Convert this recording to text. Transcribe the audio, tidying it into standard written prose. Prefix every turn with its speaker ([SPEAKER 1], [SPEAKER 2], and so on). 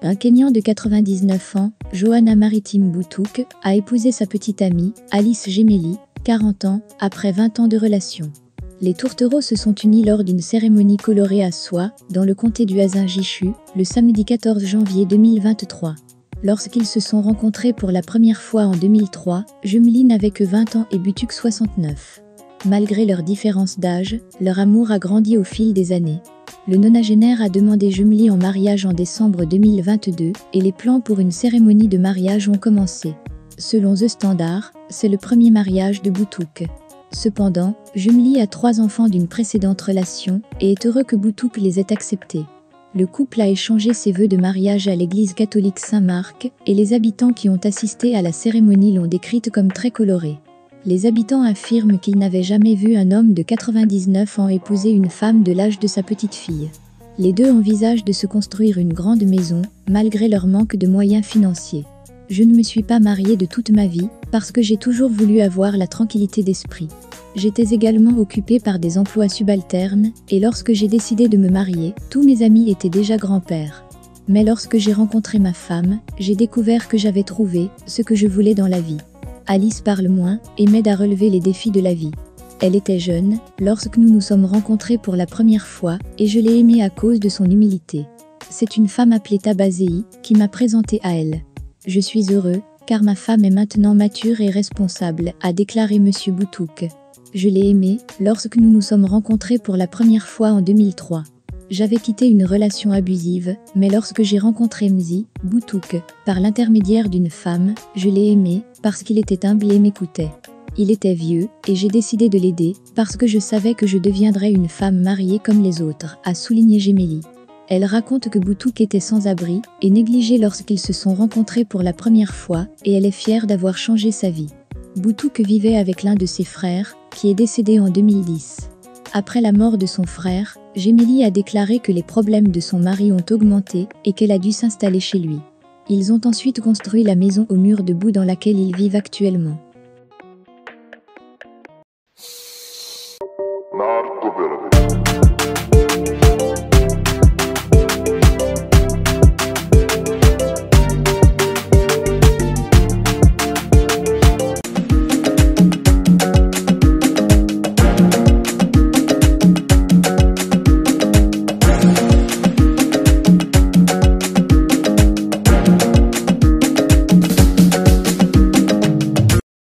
[SPEAKER 1] Un Kenyan de 99 ans, Johanna Maritim Boutouk, a épousé sa petite amie, Alice Gemelli, 40 ans, après 20 ans de relation. Les tourtereaux se sont unis lors d'une cérémonie colorée à Soie, dans le comté du Uasin-Gishu, le samedi 14 janvier 2023. Lorsqu'ils se sont rencontrés pour la première fois en 2003, Gemelli n'avait que 20 ans et Boutouk 69. Malgré leur différence d'âge, leur amour a grandi au fil des années. Le nonagénaire a demandé Gemelli en mariage en décembre 2022 et les plans pour une cérémonie de mariage ont commencé. Selon The Standard, c'est le premier mariage de Boutouk. Cependant, Gemelli a 3 enfants d'une précédente relation et est heureux que Boutouk les ait acceptés. Le couple a échangé ses vœux de mariage à l'église catholique Saint-Marc et les habitants qui ont assisté à la cérémonie l'ont décrite comme très colorée. Les habitants affirment qu'ils n'avaient jamais vu un homme de 99 ans épouser une femme de l'âge de sa petite fille. Les deux envisagent de se construire une grande maison, malgré leur manque de moyens financiers. Je ne me suis pas mariée de toute ma vie, parce que j'ai toujours voulu avoir la tranquillité d'esprit. J'étais également occupée par des emplois subalternes, et lorsque j'ai décidé de me marier, tous mes amis étaient déjà grands-pères. Mais lorsque j'ai rencontré ma femme, j'ai découvert que j'avais trouvé ce que je voulais dans la vie. Alice parle moins et m'aide à relever les défis de la vie. Elle était jeune lorsque nous nous sommes rencontrés pour la première fois et je l'ai aimée à cause de son humilité. C'est une femme appelée Tabazei qui m'a présenté à elle. Je suis heureux car ma femme est maintenant mature et responsable, a déclaré Monsieur Boutouk. Je l'ai aimée lorsque nous nous sommes rencontrés pour la première fois en 2003. J'avais quitté une relation abusive, mais lorsque j'ai rencontré Mzi Boutouk, par l'intermédiaire d'une femme, je l'ai aimé parce qu'il était humble et m'écoutait. Il était vieux, et j'ai décidé de l'aider, parce que je savais que je deviendrais une femme mariée comme les autres, a souligné Gemelli. Elle raconte que Boutouk était sans abri et négligé lorsqu'ils se sont rencontrés pour la première fois, et elle est fière d'avoir changé sa vie. Boutouk vivait avec l'un de ses frères, qui est décédé en 2010. Après la mort de son frère, Gemelli a déclaré que les problèmes de son mari ont augmenté et qu'elle a dû s'installer chez lui. Ils ont ensuite construit la maison au mur de boue dans laquelle ils vivent actuellement.